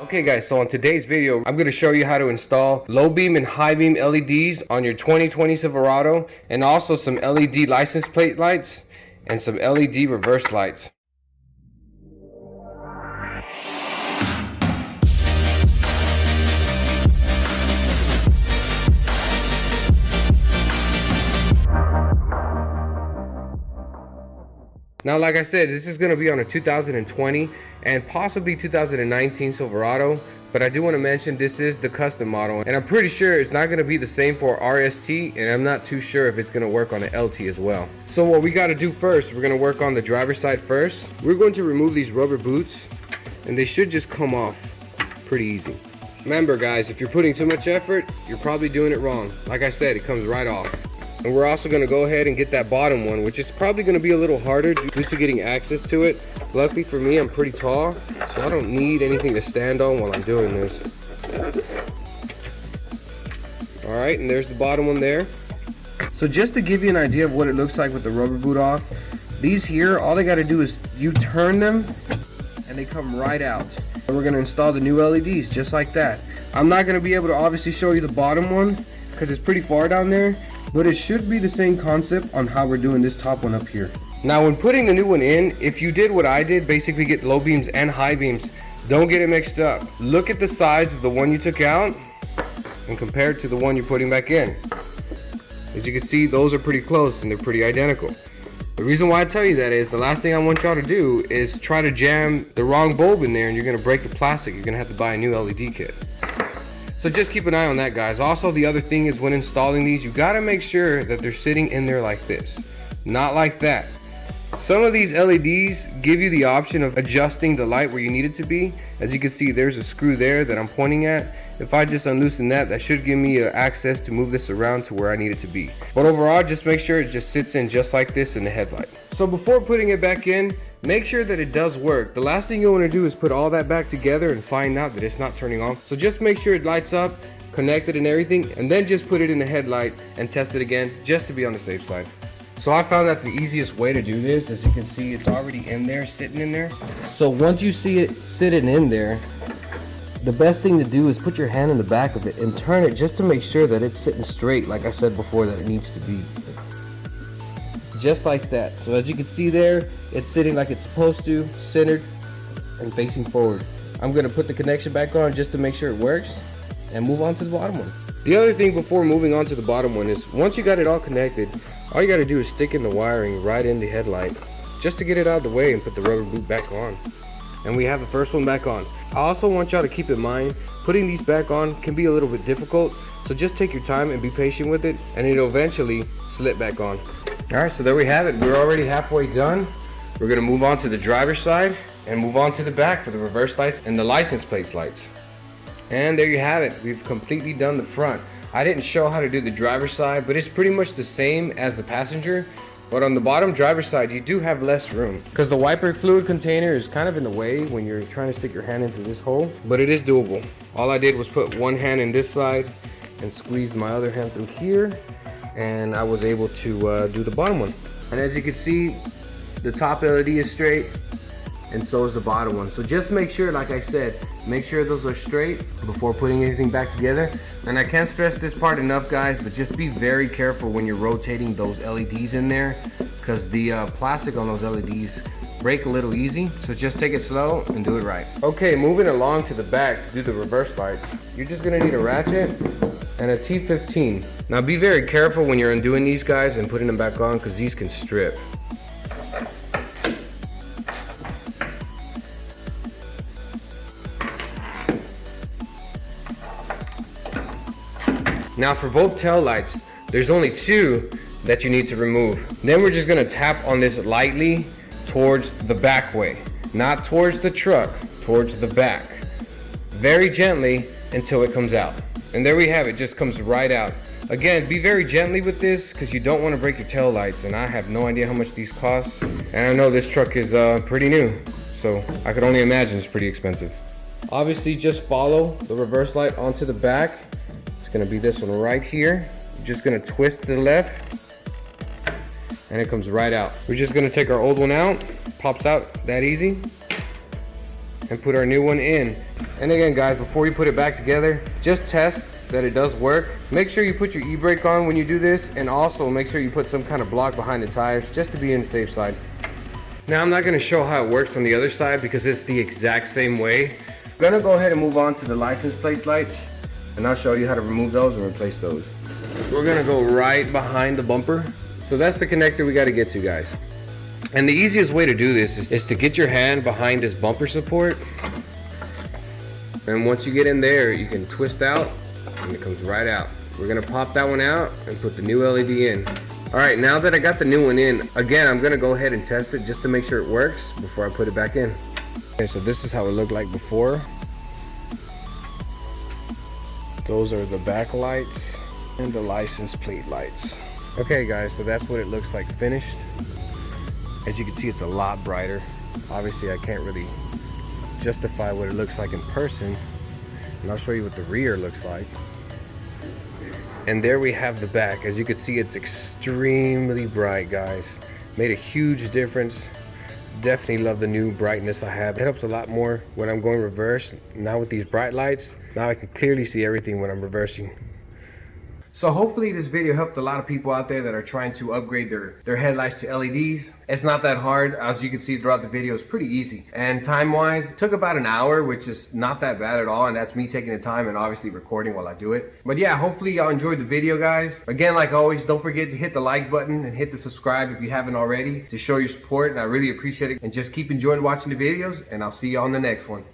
Okay guys, so on today's video, I'm going to show you how to install low beam and high beam LEDs on your 2020 Silverado, and also some LED license plate lights and some LED reverse lights. Now, like I said, this is going to be on a 2020 and possibly 2019 Silverado, but I do want to mention this is the custom model, and I'm pretty sure it's not going to be the same for RST, and I'm not too sure if it's going to work on the LT as well. So what we got to do first, we're going to work on the driver's side first. We're going to remove these rubber boots, and they should just come off pretty easy. Remember guys, if you're putting too much effort, you're probably doing it wrong. Like I said, it comes right off. And we're also going to go ahead and get that bottom one, which is probably going to be a little harder due to getting access to it. Luckily for me, I'm pretty tall, so I don't need anything to stand on while I'm doing this. Alright, and there's the bottom one there. So just to give you an idea of what it looks like with the rubber boot off, these here, all they got to do is you turn them and they come right out. And we're going to install the new LEDs just like that. I'm not going to be able to obviously show you the bottom one because it's pretty far down there, but it should be the same concept on how we're doing this top one up here. Now when putting the new one in, if you did what I did, basically get low beams and high beams, don't get it mixed up. Look at the size of the one you took out and compare it to the one you're putting back in. As you can see, those are pretty close and they're pretty identical. The reason why I tell you that is the last thing I want y'all to do is try to jam the wrong bulb in there and you're going to break the plastic. You're going to have to buy a new LED kit. So just keep an eye on that, guys. Also, the other thing is when installing these, you gotta make sure that they're sitting in there like this, not like that. Some of these LEDs give you the option of adjusting the light where you need it to be. As you can see, there's a screw there that I'm pointing at. If I just unloosen that, that should give me access to move this around to where I need it to be. But overall, just make sure it just sits in just like this in the headlight. So before putting it back in, make sure that it does work. The last thing you want to do is put all that back together and find out that it's not turning on. So just make sure it lights up, connected and everything, and then just put it in the headlight and test it again just to be on the safe side. So I found that the easiest way to do this, as you can see, it's already in there, sitting in there. So once you see it sitting in there, the best thing to do is put your hand in the back of it and turn it just to make sure that it's sitting straight, like I said before, that it needs to be. Just like that. So as you can see there, it's sitting like it's supposed to, centered and facing forward. I'm going to put the connection back on just to make sure it works and move on to the bottom one. The other thing before moving on to the bottom one is once you got it all connected, all you got to do is stick in the wiring right in the headlight just to get it out of the way and put the rubber boot back on. And we have the first one back on. I also want y'all to keep in mind, putting these back on can be a little bit difficult, so just take your time and be patient with it, and it'll eventually slip back on. Alright, so there we have it. We're already halfway done. We're going to move on to the driver's side and move on to the back for the reverse lights and the license plate lights. And there you have it. We've completely done the front. I didn't show how to do the driver's side, but it's pretty much the same as the passenger. But on the bottom driver's side, you do have less room because the wiper fluid container is kind of in the way when you're trying to stick your hand into this hole, but it is doable. All I did was put one hand in this side and squeezed my other hand through here, and I was able to do the bottom one. And as you can see, the top LED is straight and so is the bottom one. So just make sure, like I said, make sure those are straight before putting anything back together. And I can't stress this part enough, guys, but just be very careful when you're rotating those LEDs in there because the plastic on those LEDs break a little easy. So just take it slow and do it right. Okay, moving along to the back to do the reverse lights. You're just gonna need a ratchet and a T15. Now be very careful when you're undoing these guys and putting them back on because these can strip. Now for both tail lights, there's only two that you need to remove. Then we're just gonna tap on this lightly towards the back way, not towards the truck, towards the back. Very gently until it comes out. And there we have it, just comes right out. Again, be very gently with this because you don't want to break your tail lights, and I have no idea how much these cost. And I know this truck is pretty new, so I could only imagine it's pretty expensive. Obviously just follow the reverse light onto the back. It's gonna be this one right here. You're just gonna twist to the left and it comes right out. We're just gonna take our old one out, pops out that easy, and put our new one in. And again guys, before you put it back together, just test that it does work. Make sure you put your e-brake on when you do this, and also make sure you put some kind of block behind the tires just to be on the safe side. Now I'm not going to show how it works on the other side because it's the exact same way. I'm going to go ahead and move on to the license plate lights, and I'll show you how to remove those and replace those. We're going to go right behind the bumper. So that's the connector we got to get to, guys. And the easiest way to do this is to get your hand behind this bumper support. And once you get in there, you can twist out and it comes right out. We're gonna pop that one out and put the new LED in. All right, now that I got the new one in, again, I'm gonna go ahead and test it just to make sure it works before I put it back in. Okay, so this is how it looked like before. Those are the back lights and the license plate lights. Okay guys, so that's what it looks like finished. As you can see, it's a lot brighter. Obviously, I can't really justify what it looks like in person, and I'll show you what the rear looks like. And there we have the back. As you can see, it's extremely bright, guys. Made a huge difference. Definitely love the new brightness I have. It helps a lot more when I'm going reverse. Now with these bright lights, now I can clearly see everything when I'm reversing. So hopefully this video helped a lot of people out there that are trying to upgrade their headlights to LEDs. It's not that hard. As you can see throughout the video, it's pretty easy. And time-wise, it took about an hour, which is not that bad at all. And that's me taking the time and obviously recording while I do it. But yeah, hopefully y'all enjoyed the video, guys. Again, like always, don't forget to hit the like button and hit the subscribe if you haven't already to show your support. And I really appreciate it. And just keep enjoying watching the videos, and I'll see you on the next one.